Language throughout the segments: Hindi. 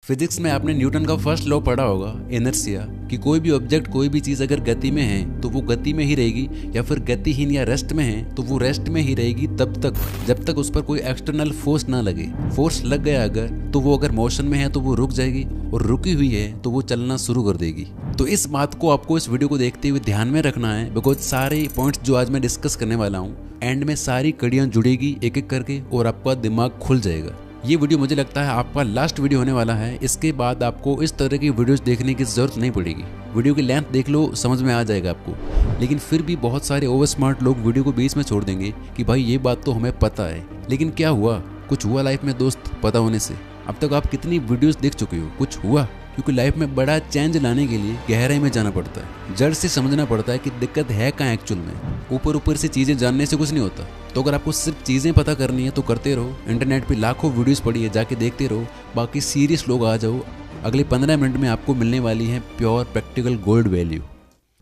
फिजिक्स में आपने न्यूटन का फर्स्ट लॉ पढ़ा होगा, इनर्शिया, कि कोई भी ऑब्जेक्ट कोई भी चीज़ अगर गति में है तो वो गति में ही रहेगी, या फिर गतिहीन या रेस्ट में है तो वो रेस्ट में ही रहेगी तब तक जब तक उस पर कोई एक्सटर्नल फोर्स ना लगे। फोर्स लग गया अगर तो वो अगर मोशन में है तो वो रुक जाएगी, और रुकी हुई है तो वो चलना शुरू कर देगी। तो इस बात को आपको इस वीडियो को देखते हुए ध्यान में रखना है, बिकॉज सारे पॉइंट्स जो आज मैं डिस्कस करने वाला हूँ एंड में सारी कड़ियाँ जुड़ेगी एक एक करके और आपका दिमाग खुल जाएगा। ये वीडियो मुझे लगता है आपका लास्ट वीडियो होने वाला है। इसके बाद आपको इस तरह की वीडियोस देखने की जरूरत नहीं पड़ेगी। वीडियो की लेंथ देख लो, समझ में आ जाएगा आपको। लेकिन फिर भी बहुत सारे ओवर स्मार्ट लोग वीडियो को बीच में छोड़ देंगे कि भाई ये बात तो हमें पता है, लेकिन क्या हुआ? कुछ हुआ लाइफ में दोस्त पता होने से? अब तक आप कितनी वीडियोस देख चुके हो? कुछ हुआ? क्योंकि लाइफ में बड़ा चेंज लाने के लिए गहराई में जाना पड़ता है, जड़ से समझना पड़ता है कि दिक्कत है कहाँ एक्चुअल में। ऊपर ऊपर से चीज़ें जानने से कुछ नहीं होता। तो अगर आपको सिर्फ चीज़ें पता करनी है तो करते रहो। इंटरनेट पे लाखों वीडियोस पड़ी है, जाके देखते रहो। बाकी सीरियस लोग आ जाओ। अगले 15 मिनट में आपको मिलने वाली है प्योर प्रैक्टिकल गोल्ड वैल्यू।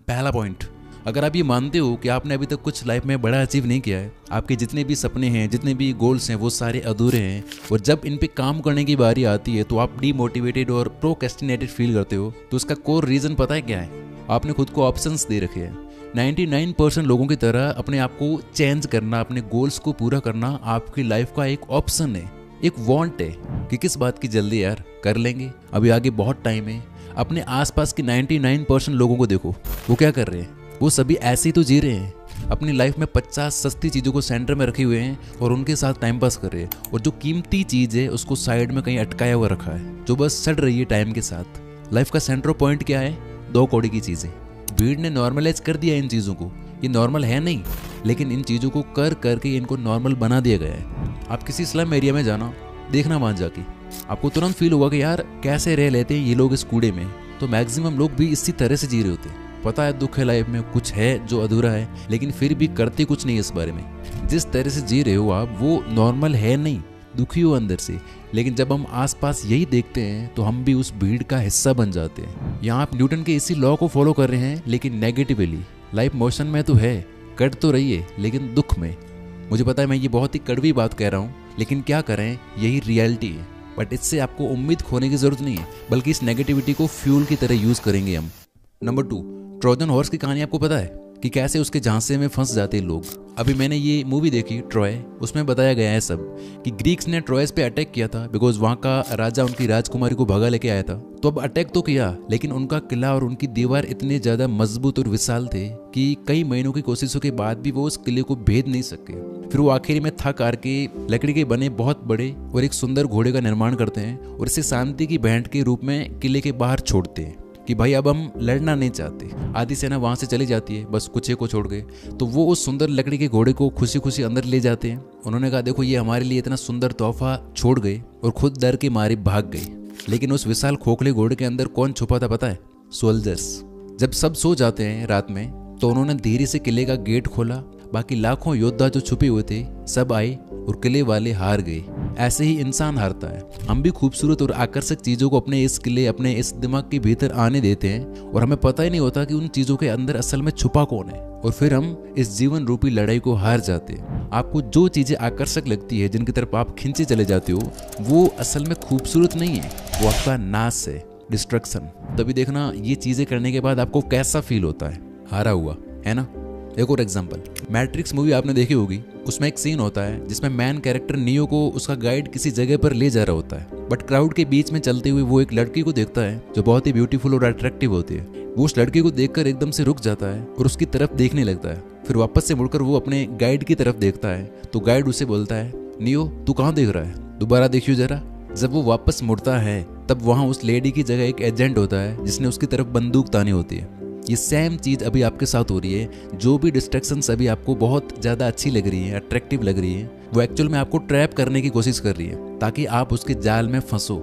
पहला पॉइंट, अगर आप ये मानते हो कि आपने अभी तक कुछ लाइफ में बड़ा अचीव नहीं किया है, आपके जितने भी सपने हैं, जितने भी गोल्स हैं, वो सारे अधूरे हैं, और जब इन पे काम करने की बारी आती है तो आप डीमोटिवेटेड और प्रोक्रेस्टिनेटेड फील करते हो, तो इसका कोर रीज़न पता है क्या है? आपने खुद को ऑप्शंस दे रखे हैं। 99% लोगों की तरह अपने आप को चेंज करना, अपने गोल्स को पूरा करना आपकी लाइफ का एक ऑप्शन है, एक वांट है कि किस बात की जल्दी यार, कर लेंगे, अभी आगे बहुत टाइम है। अपने आसपास के 99% लोगों को देखो, वो क्या कर रहे हैं? वो सभी ऐसे ही तो जी रहे हैं। अपनी लाइफ में 50 सस्ती चीज़ों को सेंटर में रखे हुए हैं और उनके साथ टाइम पास कर रहे हैं, और जो कीमती चीज़ है उसको साइड में कहीं अटकाया हुआ रखा है, जो बस सड़ रही है टाइम के साथ। लाइफ का सेंटर पॉइंट क्या है? 2 कौड़ी की चीज़ें। भीड़ ने नॉर्मलाइज कर दिया इन चीज़ों को। ये नॉर्मल है नहीं, लेकिन इन चीज़ों को कर करके इनको नॉर्मल बना दिया गया है। आप किसी स्लम एरिया में जाना, देखना वहाँ जाके, आपको तुरंत फील होगा कि यार कैसे रह लेते हैं ये लोग इस कूड़े में। तो मैक्सिमम लोग भी इसी तरह से जी रहे होते हैं। पता है दुख है लाइफ में, कुछ है जो अधूरा है, लेकिन फिर भी करते कुछ नहीं इस बारे में। जिस तरह से जी रहे हो आप, वो नॉर्मल है नहीं, दुखी हो अंदर से। लेकिन जब हम आसपास यही देखते हैं तो हम भी उस भीड़ का हिस्सा बन जाते हैं। यहाँ आप न्यूटन के इसी लॉ को फॉलो कर रहे हैं, लेकिन नेगेटिवली। लाइफ मोशन में तो है, कट तो रही है, लेकिन दुख में। मुझे पता है मैं ये बहुत ही कड़वी बात कह रहा हूँ, लेकिन क्या करें, यही रियलिटी है। बट इससे आपको उम्मीद खोने की जरूरत नहीं है, बल्कि इस नेगेटिविटी को फ्यूल की तरह यूज करेंगे हम। नंबर 2, ट्रोजन हॉर्स की कहानी आपको पता है कि कैसे उसके झांसे में फंस जाते लोग। अभी मैंने ये मूवी देखी ट्रॉय, उसमें बताया गया है सब कि ग्रीक्स ने ट्रॉयस पे अटैक किया था, बिकॉज वहाँ का राजा उनकी राजकुमारी को भगा लेके आया था। तो अब अटैक तो किया, लेकिन उनका किला और उनकी दीवार इतने ज्यादा मजबूत और विशाल थे कि कई महीनों की कोशिशों के बाद भी वो उस किले को भेद नहीं सके। फिर वो आखिर में थक हार के लकड़ी के बने बहुत बड़े और एक सुंदर घोड़े का निर्माण करते हैं, और इसे शांति की भेंट के रूप में किले के बाहर छोड़ते हैं कि भाई अब हम लड़ना नहीं चाहते। आधी सेना वहां से चली जाती है, बस कुछ को छोड़ के। तो वो उस सुंदर लकड़ी के घोड़े को खुशी खुशी अंदर ले जाते हैं। उन्होंने कहा देखो ये हमारे लिए इतना सुंदर तोहफा छोड़ गए, और खुद डर के मारे भाग गए। लेकिन उस विशाल खोखले घोड़े के अंदर कौन छुपा था पता है? सोल्जर्स। जब सब सो जाते हैं रात में, तो उन्होंने धीरे से किले का गेट खोला। बाकी लाखों योद्धा जो छुपे हुए थे सब आए, और किले वाले हार गए। ऐसे ही इंसान हारता है। हम भी खूबसूरत और आकर्षक चीजों को अपने इस किले, अपने इस दिमाग के भीतर आने देते हैं, और हमें पता ही नहीं होता कि उन चीजों के अंदर असल में छुपा कौन है। और फिर हम इस जीवन रूपी लड़ाई को हार जाते हैं। आपको जो चीजें आकर्षक लगती है, जिनकी तरफ आप खींचे चले जाते हो, वो असल में खूबसूरत नहीं है, वो आपका नाश है, डिस्ट्रक्शन। तभी देखना ये चीजें करने के बाद आपको कैसा फील होता है, हारा हुआ, है ना। एक और एग्जांपल, मैट्रिक्स मूवी आपने देखी होगी। उसमें एक सीन होता है जिसमें मैन कैरेक्टर नियो को उसका गाइड किसी जगह पर ले जा रहा होता है, बट क्राउड के बीच में चलते हुए वो एक लड़की को देखता है जो बहुत ही ब्यूटीफुल और अट्रैक्टिव होती है। वो उस लड़की को देखकर एकदम से रुक जाता है और उसकी तरफ देखने लगता है। फिर वापस से मुड़कर वो अपने गाइड की तरफ देखता है, तो गाइड उसे बोलता है, नियो तू कहाँ देख रहा है, दोबारा देखियो जरा। जब वो वापस मुड़ता है, तब वहाँ उस लेडी की जगह एक एजेंट होता है जिसने उसकी तरफ बंदूक तानी होती है। ये सेम चीज अभी आपके साथ हो रही है। जो भी डिस्ट्रैक्शंस अभी आपको बहुत ज्यादा अच्छी लग रही है, अट्रैक्टिव लग रही है, वो एक्चुअल में आपको ट्रैप करने की कोशिश कर रही है, ताकि आप उसके जाल में फंसो।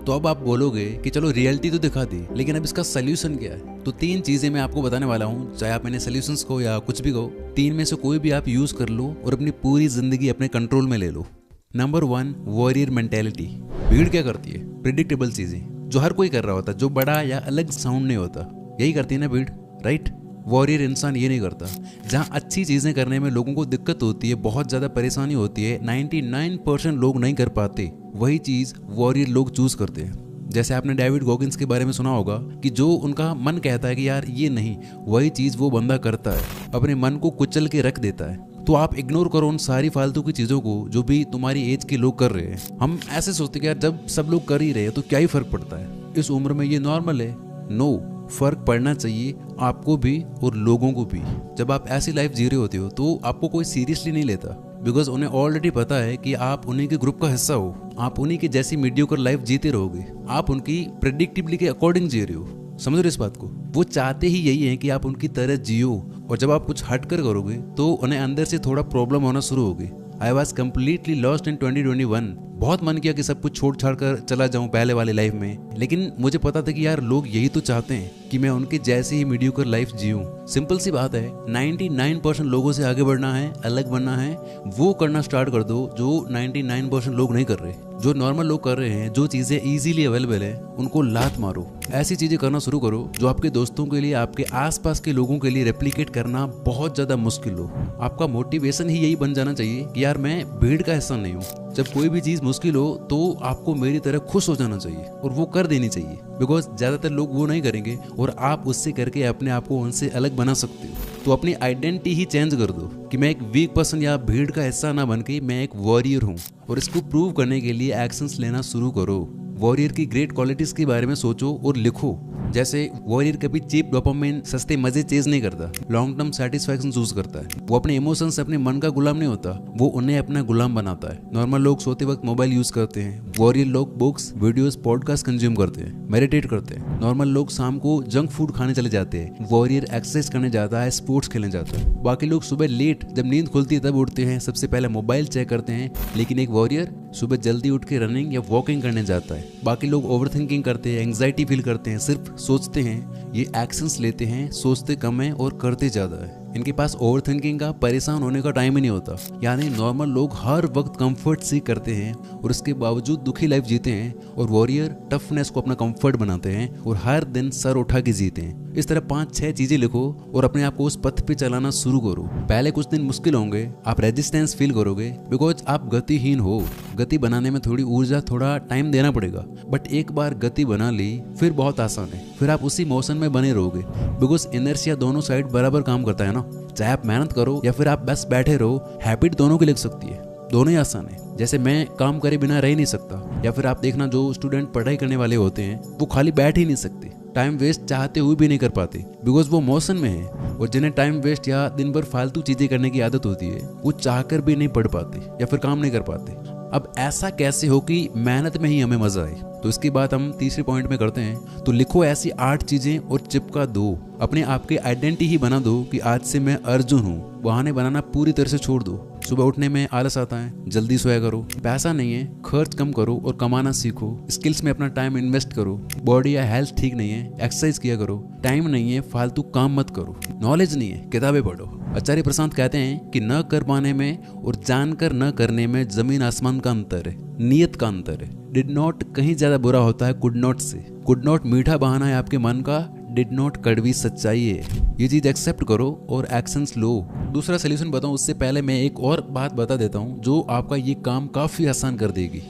तो अब आप बोलोगे कि चलो रियलिटी तो दिखा दी, लेकिन अब इसका सोल्यूशन क्या है? तो 3 चीजें मैं आपको बताने वाला हूँ, चाहे आप मैंने सोल्यूशंस को या कुछ भी कहो, 3 में से कोई भी आप यूज कर लो और अपनी पूरी जिंदगी अपने कंट्रोल में ले लो। Number 1, warrior mentality. भीड़ क्या करती है? प्रिडिक्टेबल चीजें जो हर कोई कर रहा होता, जो बड़ा या अलग साउंड नहीं होता, यही करती है ना भीड़, राइट। वॉरियर इंसान ये नहीं करता। जहाँ अच्छी चीज़ें करने में लोगों को दिक्कत होती है, बहुत ज़्यादा परेशानी होती है, 99% लोग नहीं कर पाते, वही चीज़ वॉरियर लोग चूज करते हैं। जैसे आपने डेविड गॉगिंस के बारे में सुना होगा कि जो उनका मन कहता है कि यार ये नहीं, वही चीज वो बंदा करता है, अपने मन को कुचल के रख देता है। तो आप इग्नोर करो उन सारी फालतू की चीजों को जो भी तुम्हारी एज के लोग कर रहे हैं। हम ऐसे सोचते हैं कि यार जब सब लोग कर ही रहे हैं तो क्या ही फर्क पड़ता है, इस उम्र में ये नॉर्मल है। नो, फर्क पड़ना चाहिए आपको भी और लोगों को भी। जब आप ऐसी लाइफ जी रहे होते हो तो आपको कोई सीरियसली नहीं लेता, बिकॉज उन्हें ऑलरेडी पता है कि आप उन्हीं के ग्रुप का हिस्सा हो, आप उन्हीं की जैसी मीडियोकर लाइफ जीते रहोगे, आप उनकी प्रेडिक्टिबली के अकॉर्डिंग जी रहे हो। समझ रहे हो इस बात को? वो चाहते ही यही है कि आप उनकी तरह जियो, और जब आप कुछ हट कर करोगे तो उन्हें अंदर से थोड़ा प्रॉब्लम होना शुरू होगी। I was completely lost in 2021। बहुत मन किया कि सब कुछ छोड़ छाड़ कर चला जाऊं पहले वाली लाइफ में, लेकिन मुझे पता था कि यार लोग यही तो चाहते हैं कि मैं उनके जैसे ही मीडियोकर लाइफ जीऊं। सिंपल सी बात है, 99% लोगों से आगे बढ़ना है, अलग बनना है, वो करना स्टार्ट कर दो जो 99% लोग नहीं कर रहे। जो नॉर्मल लोग कर रहे हैं, जो चीज़ें इजीली अवेलेबल है, उनको लात मारो। ऐसी चीज़ें करना शुरू करो जो आपके दोस्तों के लिए, आपके आसपास के लोगों के लिए रेप्लिकेट करना बहुत ज़्यादा मुश्किल हो। आपका मोटिवेशन ही यही बन जाना चाहिए कि यार मैं भीड़ का हिस्सा नहीं हूँ। जब कोई भी चीज़ मुश्किल हो तो आपको मेरी तरह खुश हो जाना चाहिए और वो कर देनी चाहिए, बिकॉज ज़्यादातर लोग वो नहीं करेंगे और आप उससे करके अपने आप को उनसे अलग बना सकते हो। तो अपनी आइडेंटिटी ही चेंज कर दो कि मैं एक वीक पर्सन या भीड़ का हिस्सा ना बन के मैं एक वॉरियर हूँ, और इसको प्रूव करने के लिए एक्शंस लेना शुरू करो। वॉरियर की ग्रेट क्वालिटीज के बारे में सोचो और लिखो। जैसे वॉरियर कभी चीप डोपामाइन, सस्ते मजे चेज नहीं करता, लॉन्ग टर्म सेटिस्फैक्शन चूज करता है। वो अपने इमोशंस से अपने मन का गुलाम नहीं होता, वो उन्हें अपना गुलाम बनाता है। नॉर्मल लोग सोते वक्त मोबाइल यूज करते हैं, वॉरियर लोग बुक्स, वीडियोस, पॉडकास्ट कंज्यूम करते हैं, मेडिटेट करते हैं। नॉर्मल लोग शाम को जंक फूड खाने चले जाते हैं, वॉरियर एक्सरसाइज करने जाता है, स्पोर्ट्स खेलने जाता है। बाकी लोग सुबह लेट जब नींद खुलती है तब उठते हैं, सबसे पहले मोबाइल चेक करते हैं, लेकिन एक वॉरियर सुबह जल्दी उठ के रनिंग या वॉकिंग करने जाता है। बाकी लोग ओवरथिंकिंग करते हैं, एंग्जाइटी फील करते हैं, सिर्फ सोचते हैं। ये एक्शंस लेते हैं, सोचते कम है और करते ज्यादा है। इनके पास ओवरथिंकिंग का, परेशान होने का टाइम ही नहीं होता। यानी नॉर्मल लोग हर वक्त कंफर्ट सीख करते हैं और इसके बावजूद दुखी लाइफ जीते हैं, और वॉरियर टफनेस को अपना कंफर्ट बनाते हैं और हर दिन सर उठा के जीते हैं। इस तरह 5-6 चीजें लिखो और अपने आप को उस पथ पे चलाना शुरू करो। पहले कुछ दिन मुश्किल होंगे, आप रेजिस्टेंस फील करोगे, बिकॉज आप गतिहीन हो। गति बनाने में थोड़ी ऊर्जा, थोड़ा टाइम देना पड़ेगा, बट एक बार गति बना ली फिर बहुत आसान है। फिर आप उसी मोशन में बने रहोगे, बिकॉज इनर्शिया दोनों साइड बराबर काम करता है ना। चाहे आप मेहनत करो या फिर आप बस बैठे रहो, हैबिट दोनों की लग सकती है, दोनों ही आसान है। जैसे मैं काम करे बिना रह नहीं सकता, या फिर आप देखना जो स्टूडेंट पढ़ाई करने वाले होते हैं वो खाली बैठ ही नहीं सकते, टाइम वेस्ट चाहते हुए भी नहीं कर पाते, बिकॉज वो मोशन में है। और जिन्हें टाइम वेस्ट या दिन भर फालतू चीजें करने की आदत होती है, वो चाहकर भी नहीं पढ़ पाते या फिर काम नहीं कर पाते। अब ऐसा कैसे हो कि मेहनत में ही हमें मजा आए? तो इसकी बात हम तीसरे पॉइंट में करते हैं। तो लिखो ऐसी 8 चीजें और चिपका दो। अपने आप के आइडेंटिटी ही बना दो कि आज से मैं अर्जुन हूँ। बहाने बनाना पूरी तरह से छोड़ दो। सुबह उठने में आलस आता है, जल्दी सोया करो। पैसा नहीं है, खर्च कम करो और कमाना सीखो। स्किल्स में अपना टाइम इन्वेस्ट करो। बॉडी या हेल्थ ठीक नहीं है, एक्सरसाइज किया करो। टाइम नहीं है, फालतू काम मत करो। नॉलेज नहीं है, किताबें पढ़ो। आचार्य प्रशांत कहते हैं कि न कर पाने में और जानकर न करने में जमीन आसमान का अंतर है, नियत का अंतर है। डिड नॉट कहीं ज्यादा बुरा होता है कुड नॉट से। कुड नॉट मीठा बहाना है आपके मन का, डिड नॉट कड़वी सच्चाई है। ये चीज एक्सेप्ट करो और एक्शंस लो। दूसरा सोल्यूशन बताऊं उससे पहले मैं एक और बात बता देता हूं जो आपका ये काम काफी आसान कर देगी।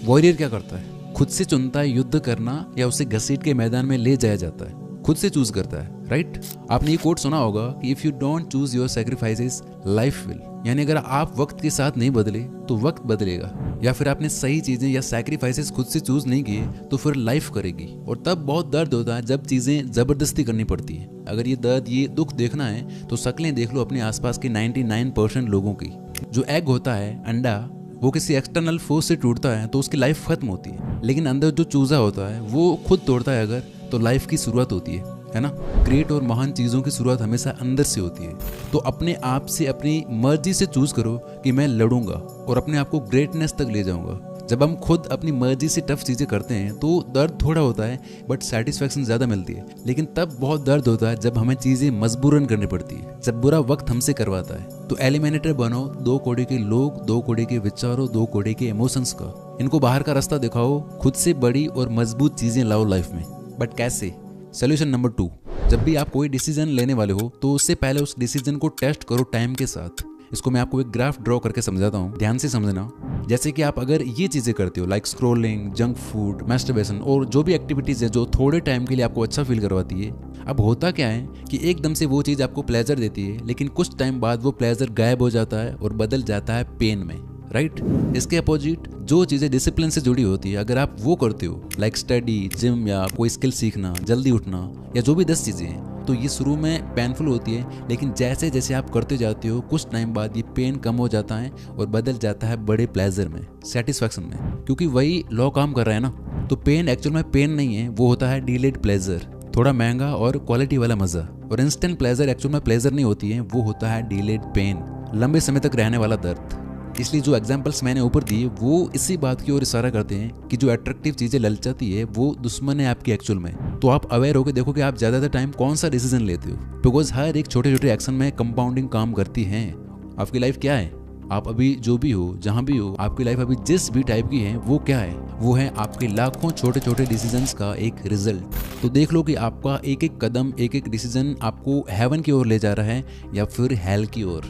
वॉरियर क्या करता है? खुद से चुनता है युद्ध करना या उसे घसीट के मैदान में ले जाया जाता है। खुद से चूज करता है, राइट? आपने ये कोट सुना होगा कि if you don't choose your sacrifices life will. यानी अगर आप वक्त के साथ नहीं बदले तो वक्त बदलेगा। या फिर आपने सही चीजें या सैक्रिफाइसेस खुद से चूज नहीं किए तो फिर लाइफ करेगी। और तब बहुत दर्द होता है जब चीजें जबरदस्ती करनी पड़ती है। अगर ये दर्द, ये दुख देखना है तो शक्लें देख लो अपने आसपास के 99% लोगों की। जो एग होता है, अंडा, वो किसी एक्सटर्नल फोर्स से टूटता है तो उसकी लाइफ खत्म होती है, लेकिन अंदर जो चूजा होता है वो खुद तोड़ता है अगर, तो लाइफ की शुरुआत होती है ना। ग्रेट और महान चीजों की शुरुआत हमेशा अंदर से होती है। तो अपने आप से अपनी मर्जी से चूज करो कि मैं लड़ूंगा और अपने आप को ग्रेटनेस तक ले जाऊंगा। जब हम खुद अपनी मर्जी से टफ चीजें करते हैं तो दर्द थोड़ा होता है बट सेटिस्फेक्शन ज्यादा मिलती है। लेकिन तब बहुत दर्द होता है जब हमें चीजें मजबूरन करनी पड़ती है, जब बुरा वक्त हमसे करवाता है। तो एलिमिनेटर बनो 2 कौड़ी के लोग, 2 कौड़ी के विचारों, 2 कौड़ी के इमोशंस का। इनको बाहर का रास्ता दिखाओ, खुद से बड़ी और मजबूत चीजें लाओ लाइफ में। बट कैसे? सोल्यूशन नंबर 2, जब भी आप कोई डिसीजन लेने वाले हो तो उससे पहले उस डिसीजन को टेस्ट करो टाइम के साथ। इसको मैं आपको एक ग्राफ ड्रॉ करके समझाता हूँ, ध्यान से समझना। जैसे कि आप अगर ये चीज़ें करते हो like scrolling, junk food, masturbation और जो भी एक्टिविटीज़ है जो थोड़े टाइम के लिए आपको अच्छा फील करवाती है, अब होता क्या है कि एकदम से वो चीज़ आपको प्लेजर देती है, लेकिन कुछ टाइम बाद वो प्लेजर गायब हो जाता है और बदल जाता है पेन में, राइट। इसके अपोजिट जो चीज़ें डिसिप्लिन से जुड़ी होती है, अगर आप वो करते हो लाइक स्टडी, जिम या कोई स्किल सीखना, जल्दी उठना या जो भी 10 चीज़ें हैं, तो ये शुरू में पेनफुल होती है, लेकिन जैसे जैसे आप करते जाते हो कुछ टाइम बाद ये पेन कम हो जाता है और बदल जाता है बड़े प्लेजर में, सेटिस्फैक्शन में, क्योंकि वही लॉ काम कर रहा है ना। तो पेन एक्चुअल में पेन नहीं है, वो होता है डिलेड प्लेजर, थोड़ा महंगा और क्वालिटी वाला मज़ा। और इंस्टेंट प्लेजर एक्चुअल में प्लेजर नहीं होती है, वो होता है डिलेड पेन, लंबे समय तक रहने वाला दर्द। इसलिए जो एग्जाम्पल्स मैंने ऊपर दिए वो इसी बात की ओर इशारा करते हैं कि जो अट्रैक्टिव चीज़ें ललचाती है वो दुश्मन है आपकी एक्चुअल में। तो आप अवेयर होकर देखो कि आप ज़्यादातर टाइम कौन सा डिसीजन लेते हो, बिकॉज हर एक छोटे छोटे एक्शन में कंपाउंडिंग काम करती है। आपकी लाइफ क्या है, आप अभी जो भी हो, जहाँ भी हो, आपकी लाइफ अभी जिस भी टाइप की है वो क्या है, वो है आपके लाखों छोटे छोटे डिसीजंस का एक रिजल्ट। तो देख लो कि आपका एक एक कदम, एक एक डिसीजन आपको हेवन की ओर ले जा रहा है या फिर हेल की ओर।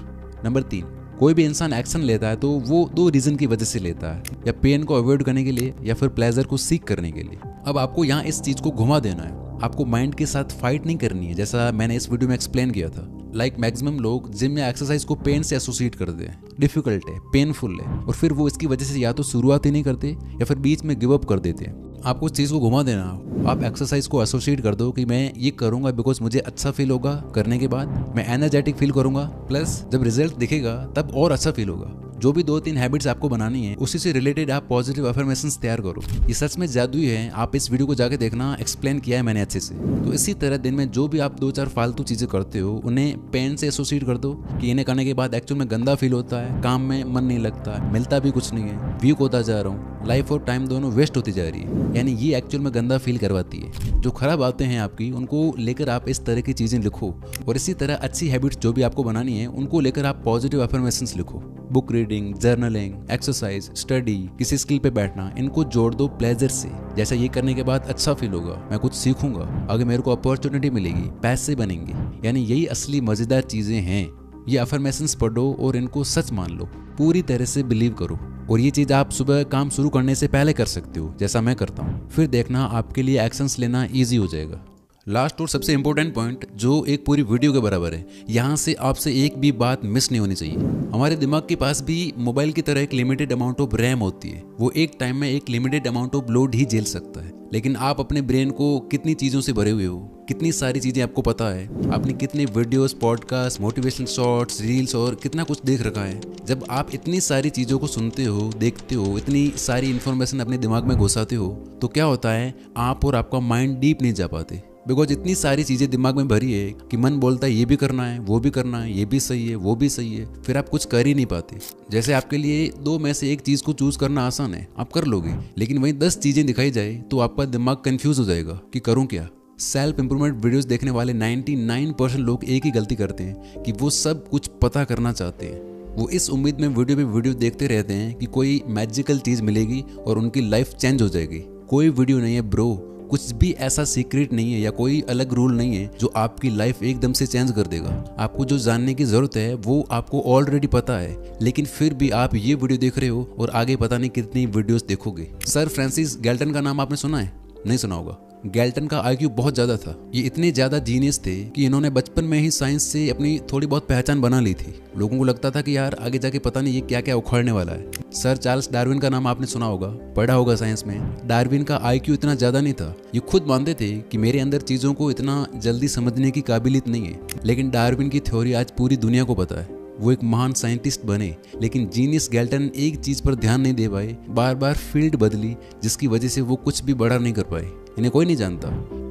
नंबर 3, कोई भी इंसान एक्शन लेता है तो वो 2 रीजन की वजह से लेता है, या पेन को अवॉइड करने के लिए या फिर प्लेजर को सीख करने के लिए। अब आपको यहाँ इस चीज को घुमा देना है, आपको माइंड के साथ फाइट नहीं करनी है, जैसा मैंने इस वीडियो में एक्सप्लेन किया था। लाइक मैक्सिमम लोग जिम या एक्सरसाइज को पेन से एसोसिएट करते हैं, डिफिकल्ट है, पेनफुल है, और फिर वो इसकी वजह से या तो शुरुआत ही नहीं करते या फिर बीच में गिव अप कर देते हैं। आपको उस चीज़ को घुमा देना, आप एक्सरसाइज को एसोसिएट कर दो कि मैं ये करूंगा बिकॉज मुझे अच्छा फील होगा, करने के बाद मैं एनर्जेटिक फील करूंगा, प्लस जब रिजल्ट दिखेगा तब और अच्छा फील होगा। जो भी 2-3 हैबिट्स आपको बनानी है उसी से रिलेटेड आप पॉजिटिव अफर्मेशंस तैयार करो। ये सच में जादुई है, आप इस वीडियो को जाके देखना, एक्सप्लेन किया है मैंने अच्छे से। तो इसी तरह दिन में जो भी आप 2-4 फालतू चीजें करते हो उन्हें पेन से एसोसिएट कर दो कि इन्हें करने के बाद एक्चुअल में गंदा फील होता है, काम में मन नहीं लगता, मिलता भी कुछ नहीं है, वीक होता जा रहा हूँ, लाइफ और टाइम दोनों वेस्ट होती जा रही है, यानी ये एक्चुअल में गंदा फील करवाती है। जो खराब बातें हैं आपकी उनको लेकर आप इस तरह की चीजें लिखो, और इसी तरह अच्छी हैबिट्स जो भी आपको बनानी है उनको लेकर आप पॉजिटिव अफर्मेशंस लिखो। Book reading, journaling, exercise, study, किसी स्किल पे बैठना, इनको जोड़ दो प्लेजर से। जैसा ये करने के बाद अच्छा फील होगा, मैं कुछ सीखूंगा, आगे मेरे को अपॉर्चुनिटी मिलेगी, पैसे बनेंगे, यानी यही असली मजेदार चीजें हैं। ये अफर्मेशंस पढ़ो और इनको सच मान लो, पूरी तरह से बिलीव करो। और ये चीज आप सुबह काम शुरू करने से पहले कर सकते हो, जैसा मैं करता हूँ। फिर देखना आपके लिए एक्शंस लेना ईजी हो जाएगा। लास्ट और सबसे इंपॉर्टेंट पॉइंट जो एक पूरी वीडियो के बराबर है, यहाँ से आपसे एक भी बात मिस नहीं होनी चाहिए। हमारे दिमाग के पास भी मोबाइल की तरह एक लिमिटेड अमाउंट ऑफ रैम होती है, वो एक टाइम में एक लिमिटेड अमाउंट ऑफ लोड ही झेल सकता है। लेकिन आप अपने ब्रेन को कितनी चीज़ों से भरे हुए हो, कितनी सारी चीज़ें आपको पता है, आपने कितने videos, podcast, motivational shorts, reels और कितना कुछ देख रखा है। जब आप इतनी सारी चीज़ों को सुनते हो, देखते हो, इतनी सारी इन्फॉर्मेशन अपने दिमाग में घुसाते हो, तो क्या होता है, आप और आपका माइंड डीप नहीं जा पाते, बिकॉज इतनी सारी चीज़ें दिमाग में भरी है कि मन बोलता है ये भी करना है, वो भी करना है, ये भी सही है, वो भी सही है, फिर आप कुछ कर ही नहीं पाते। जैसे आपके लिए 2 में से एक चीज़ को चूज करना आसान है, आप कर लोगे, लेकिन वहीं 10 चीज़ें दिखाई जाए तो आपका दिमाग कंफ्यूज हो जाएगा कि करूँ क्या। सेल्फ इंप्रूवमेंट वीडियोस देखने वाले 99% लोग एक ही गलती करते हैं कि वो सब कुछ पता करना चाहते हैं। वो इस उम्मीद में वीडियो पे वीडियो देखते रहते हैं कि कोई मैजिकल चीज़ मिलेगी और उनकी लाइफ चेंज हो जाएगी। कोई वीडियो नहीं है ब्रो, कुछ भी ऐसा सीक्रेट नहीं है या कोई अलग रूल नहीं है जो आपकी लाइफ एकदम से चेंज कर देगा। आपको जो जानने की जरूरत है वो आपको ऑलरेडी पता है, लेकिन फिर भी आप ये वीडियो देख रहे हो और आगे पता नहीं कितनी वीडियोस देखोगे। सर फ्रांसिस गैल्टन का नाम आपने सुना है? नहीं सुना होगा। गैल्टन का IQ बहुत ज़्यादा था। ये इतने ज़्यादा जीनियस थे कि इन्होंने बचपन में ही साइंस से अपनी थोड़ी बहुत पहचान बना ली थी। लोगों को लगता था कि यार आगे जाके पता नहीं ये क्या क्या उखाड़ने वाला है। सर चार्ल्स डार्विन का नाम आपने सुना होगा, पढ़ा होगा साइंस में। डार्विन का IQ इतना ज़्यादा नहीं था। ये खुद मानते थे कि मेरे अंदर चीज़ों को इतना जल्दी समझने की काबिलियत नहीं है, लेकिन डार्विन की थ्योरी आज पूरी दुनिया को पता है। वो एक महान साइंटिस्ट बने, लेकिन जीनियस गैल्टन एक चीज़ पर ध्यान नहीं दे पाए, बार बार फील्ड बदली, जिसकी वजह से वो कुछ भी बड़ा नहीं कर पाए। इन्हें कोई नहीं जानता।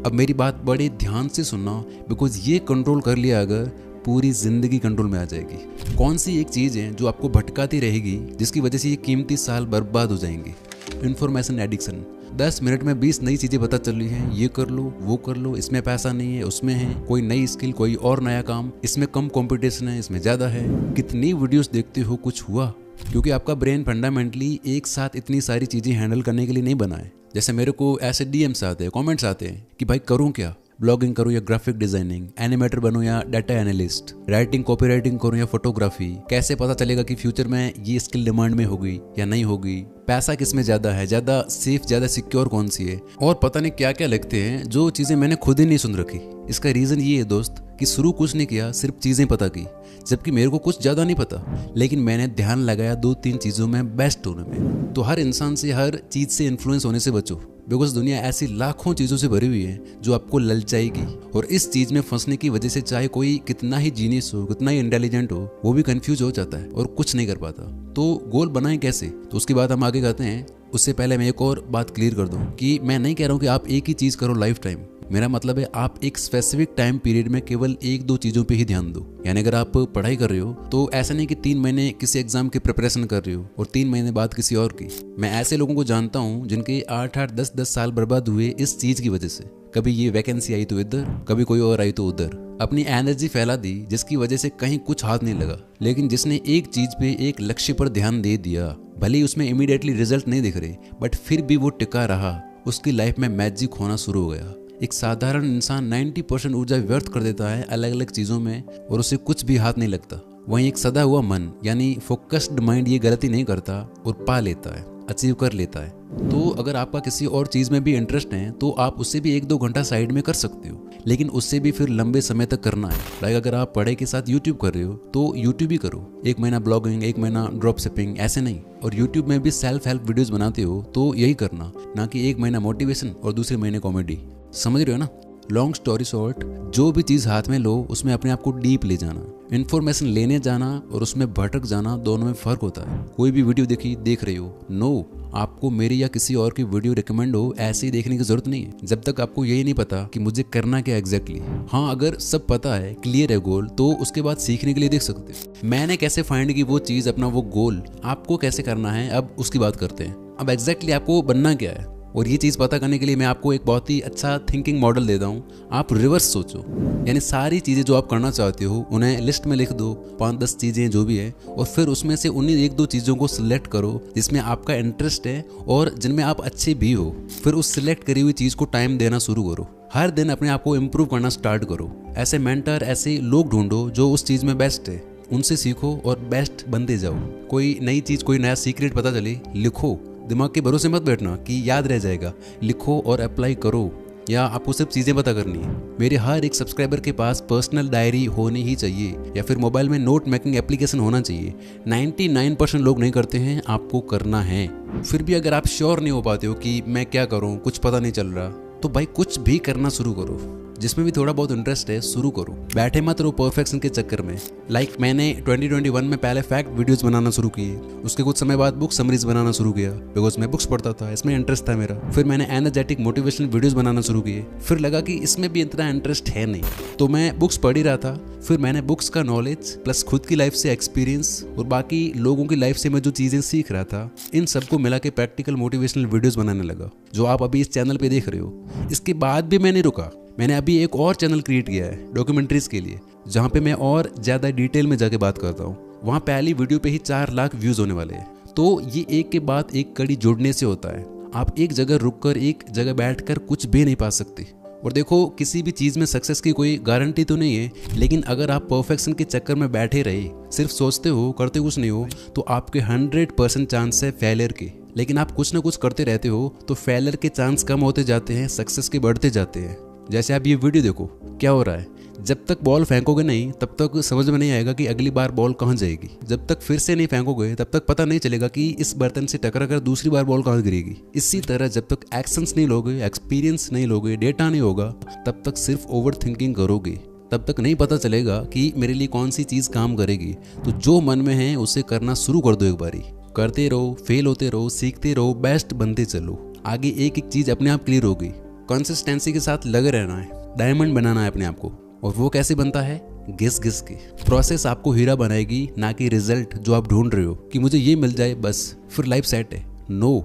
अब मेरी बात बड़े ध्यान से सुनना, बिकॉज ये कंट्रोल कर लिया अगर, पूरी जिंदगी कंट्रोल में आ जाएगी। कौन सी एक चीज़ है जो आपको भटकाती रहेगी, जिसकी वजह से ये कीमती साल बर्बाद हो जाएंगे? Information addiction. 10 मिनट में 20 नई चीज़ें पता चल रही हैं, ये कर लो, वो कर लो, इसमें पैसा नहीं है, उसमें है, कोई नई स्किल, कोई और नया काम, इसमें कम कंपटीशन है, इसमें ज़्यादा है। कितनी वीडियोस देखते हो, कुछ हुआ? क्योंकि आपका ब्रेन फंडामेंटली एक साथ इतनी सारी चीज़ें हैंडल करने के लिए नहीं बना है। जैसे मेरे को ऐसे DMs आते हैं, कमेंट्स आते हैं कि भाई करूँ क्या, ब्लॉगिंग करूँ या ग्राफिक डिजाइनिंग, एनिमेटर बनूँ या data analyst, writing copy writing करूँ या फोटोग्राफी, कैसे पता चलेगा कि फ्यूचर में ये स्किल डिमांड में होगी या नहीं होगी, पैसा किस में ज़्यादा है, ज़्यादा सेफ ज़्यादा सिक्योर कौन सी है, और पता नहीं क्या क्या लिखते हैं जो चीज़ें मैंने खुद ही नहीं सुन रखी। इसका रीज़न ये है दोस्त कि शुरू कुछ नहीं किया, सिर्फ चीज़ें पता की, जबकि मेरे को कुछ ज़्यादा नहीं पता, लेकिन मैंने ध्यान लगाया 2-3 चीज़ों में बेस्ट होने में। तो हर इंसान से, हर चीज़ से इन्फ्लुएंस होने से बचो, बिकॉज दुनिया ऐसी लाखों चीज़ों से भरी हुई है जो आपको ललचाएगी, और इस चीज़ में फंसने की वजह से चाहे कोई कितना ही जीनियस हो, कितना ही इंटेलिजेंट हो, वो भी कंफ्यूज हो जाता है और कुछ नहीं कर पाता। तो गोल बनाएं कैसे, तो उसकी बात हम आगे करते हैं। उससे पहले मैं एक और बात क्लियर कर दूं कि मैं नहीं कह रहा हूं कि आप एक ही चीज़ करो लाइफ टाइम। मेरा मतलब है आप एक स्पेसिफिक टाइम पीरियड में केवल 1-2 चीज़ों पे ही ध्यान दो। यानी अगर आप पढ़ाई कर रहे हो तो ऐसा नहीं कि 3 महीने किसी एग्जाम की प्रिपरेशन कर रहे हो और 3 महीने बाद किसी और की। मैं ऐसे लोगों को जानता हूँ जिनके 8-8, 10-10 साल बर्बाद हुए इस चीज़ की वजह से। कभी ये वैकेंसी आई तो इधर, कभी कोई और आई तो उधर, अपनी एनर्जी फैला दी जिसकी वजह से कहीं कुछ हाथ नहीं लगा। लेकिन जिसने एक चीज़ पे, एक लक्ष्य पर ध्यान दे दिया, भले ही उसमें इमीडिएटली रिजल्ट नहीं दिख रहे, बट फिर भी वो टिका रहा, उसकी लाइफ में मैजिक होना शुरू हो गया। एक साधारण इंसान 90% ऊर्जा व्यर्थ कर देता है अलग अलग चीज़ों में और उसे कुछ भी हाथ नहीं लगता। वहीं एक सदा हुआ मन यानी फोकस्ड माइंड ये गलती नहीं करता और पा लेता है, अचीव कर लेता है। तो अगर आपका किसी और चीज़ में भी इंटरेस्ट है तो आप उससे भी 1-2 घंटा साइड में कर सकते हो, लेकिन उससे भी फिर लंबे समय तक करना है। लाइक अगर आप पढ़ाई के साथ यूट्यूब कर रहे हो तो यूट्यूब ही करो, 1 महीना ब्लॉगिंग, 1 महीना ड्रॉप शिपिंग, ऐसे नहीं। और यूट्यूब में भी सेल्फ हेल्प वीडियोस बनाते हो तो यही करना, ना कि 1 महीना मोटिवेशन और दूसरे महीने कॉमेडी। समझ रहे हो ना? लॉन्ग स्टोरी शॉर्ट, जो भी चीज़ हाथ में लो उसमें अपने आप को डीप ले जाना, इन्फॉर्मेशन लेने जाना और उसमें भटक जाना, दोनों में फ़र्क होता है। कोई भी वीडियो देख रहे हो, नो, आपको मेरी या किसी और की वीडियो रिकमेंड हो ऐसे ही देखने की जरूरत नहीं है जब तक आपको यही नहीं पता कि मुझे करना क्या एग्जैक्टली। हाँ, अगर सब पता है, क्लियर है गोल, तो उसके बाद सीखने के लिए देख सकते हो। मैंने कैसे फाइंड की वो चीज़, अपना वो गोल, आपको कैसे करना है, अब उसकी बात करते हैं। अब एग्जैक्टली आपको बनना क्या है, और ये चीज़ पता करने के लिए मैं आपको एक बहुत ही अच्छा थिंकिंग मॉडल देता हूँ। आप रिवर्स सोचो, यानी सारी चीज़ें जो आप करना चाहते हो उन्हें लिस्ट में लिख दो, 5-10 चीज़ें जो भी है, और फिर उसमें से उन्हीं 1-2 चीज़ों को सिलेक्ट करो जिसमें आपका इंटरेस्ट है और जिनमें आप अच्छे भी हो। फिर उस सिलेक्ट करी हुई चीज़ को टाइम देना शुरू करो। हर दिन अपने आप को इम्प्रूव करना स्टार्ट करो। ऐसे मेंटर, ऐसे लोग ढूंढो जो उस चीज़ में बेस्ट है, उनसे सीखो और बेस्ट बनते जाओ। कोई नई चीज़, कोई नया सीक्रेट पता चले, लिखो। दिमाग के भरोसे मत बैठना कि याद रह जाएगा, लिखो और अप्लाई करो, या आपको सिर्फ चीज़ें पता करनी है। मेरे हर एक सब्सक्राइबर के पास पर्सनल डायरी होनी ही चाहिए या फिर मोबाइल में नोट मेकिंग एप्लीकेशन होना चाहिए। 99% लोग नहीं करते हैं, आपको करना है। फिर भी अगर आप श्योर नहीं हो पाते हो कि मैं क्या करूं, कुछ पता नहीं चल रहा, तो भाई कुछ भी करना शुरू करो। जिसमें भी थोड़ा बहुत इंटरेस्ट है शुरू करो, बैठे मत रहो परफेक्शन के चक्कर में। लाइक मैंने 2021 में पहले फैक्ट वीडियोस बनाना शुरू किए, उसके कुछ समय बाद बुक समरीज बनाना शुरू किया, बिकॉज मैं बुक्स पढ़ता था, इसमें इंटरेस्ट था मेरा। फिर मैंने एनर्जेटिक मोटिवेशनल वीडियोस बनाना शुरू किए, फिर लगा कि इसमें भी इतना इंटरेस्ट है नहीं, तो मैं बुक्स पढ़ ही रहा था। फिर मैंने बुक्स का नॉलेज प्लस खुद की लाइफ से एक्सपीरियंस और बाकी लोगों की लाइफ से मैं जो चीज़ें सीख रहा था, इन सबको मिला के प्रैक्टिकल मोटिवेशनल वीडियोस बनाने लगा, जो आप अभी इस चैनल पे देख रहे हो। इसके बाद भी मैं नहीं रुका, मैंने अभी एक और चैनल क्रिएट किया है डॉक्यूमेंट्रीज के लिए, जहाँ पे मैं और ज़्यादा डिटेल में जाके बात करता हूँ। वहाँ पहली वीडियो पे ही 4 लाख व्यूज़ होने वाले हैं। तो ये एक के बाद एक कड़ी जोड़ने से होता है। आप एक जगह रुककर, एक जगह बैठकर कुछ भी नहीं पा सकते। और देखो, किसी भी चीज़ में सक्सेस की कोई गारंटी तो नहीं है, लेकिन अगर आप परफेक्शन के चक्कर में बैठे रहे, सिर्फ सोचते हो, करते कुछ नहीं हो, तो आपके 100% चांस है फेलियर के। लेकिन आप कुछ ना कुछ करते रहते हो तो फेलियर के चांस कम होते जाते हैं, सक्सेस के बढ़ते जाते हैं। जैसे आप ये वीडियो देखो, क्या हो रहा है, जब तक बॉल फेंकोगे नहीं तब तक समझ में नहीं आएगा कि अगली बार बॉल कहाँ जाएगी। जब तक फिर से नहीं फेंकोगे तब तक पता नहीं चलेगा कि इस बर्तन से टकरा कर दूसरी बार बॉल कहाँ गिरेगी। इसी तरह जब तक एक्शंस नहीं लोगे, एक्सपीरियंस नहीं लोगे, डेटा नहीं होगा, तब तक सिर्फ ओवर थिंकिंग करोगे। तब तक नहीं पता चलेगा कि मेरे लिए कौन सी चीज़ काम करेगी। तो जो मन में है उसे करना शुरू कर दो। एक बारी करते रहो, फेल होते रहो, सीखते रहो, बेस्ट बनते चलो। आगे एक एक चीज़ अपने आप क्लियर होगी। कंसिस्टेंसी के साथ लगे रहना है, डायमंड बनाना है अपने आप को। और वो कैसे बनता है? घिस घिस के। प्रोसेस आपको हीरा बनाएगी, ना कि रिजल्ट जो आप ढूंढ रहे हो कि मुझे ये मिल जाए बस फिर लाइफ सेट है। No,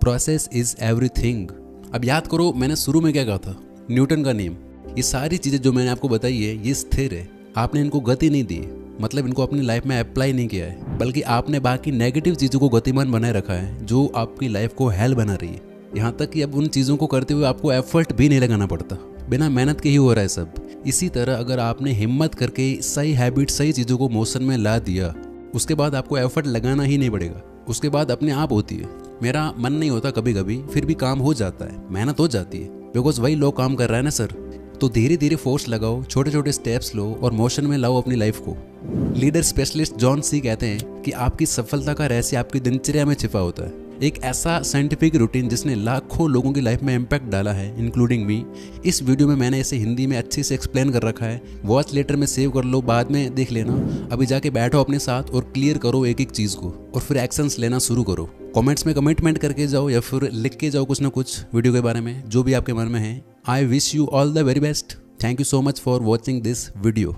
process is everything. अब याद करो मैंने शुरू में क्या कहा था, न्यूटन का नियम। ये सारी चीज़ें जो मैंने आपको बताई है ये स्थिर है, आपने इनको गति नहीं दी, मतलब इनको अपनी लाइफ में अप्लाई नहीं किया है, बल्कि आपने बाकी नेगेटिव चीज़ों को गतिमान बनाए रखा है जो आपकी लाइफ को हेल बना रही है। यहाँ तक कि अब उन चीज़ों को करते हुए आपको एफर्ट भी नहीं लगाना पड़ता। बिना मेहनत के ही हो रहा है सब। इसी तरह अगर आपने हिम्मत करके सही हैबिट, सही चीज़ों को मोशन में ला दिया, उसके बाद आपको एफर्ट लगाना ही नहीं पड़ेगा, उसके बाद अपने आप होती है। मेरा मन नहीं होता कभी कभी, फिर भी काम हो जाता है, मेहनत हो जाती है, बिकॉज वही लोग काम कर रहा है ना सर। तो धीरे धीरे फोर्स लगाओ, छोटे छोटे स्टेप्स लो और मोशन में लाओ अपनी लाइफ को। लीडर स्पेशलिस्ट जॉन सी कहते हैं कि आपकी सफलता का रहस्य आपकी दिनचर्या में छिपा होता है। एक ऐसा साइंटिफिक रूटीन जिसने लाखों लोगों की लाइफ में इम्पैक्ट डाला है, इंक्लूडिंग मी। इस वीडियो में मैंने इसे हिंदी में अच्छे से एक्सप्लेन कर रखा है। वॉच लेटर में सेव कर लो, बाद में देख लेना। अभी जाके बैठो अपने साथ और क्लियर करो एक एक चीज़ को, और फिर एक्शंस लेना शुरू करो। कमेंट्स में कमिटमेंट करके जाओ या फिर लिख के जाओ कुछ ना कुछ वीडियो के बारे में, जो भी आपके मन में है। I wish you all the very best. Thank you so much for watching this video.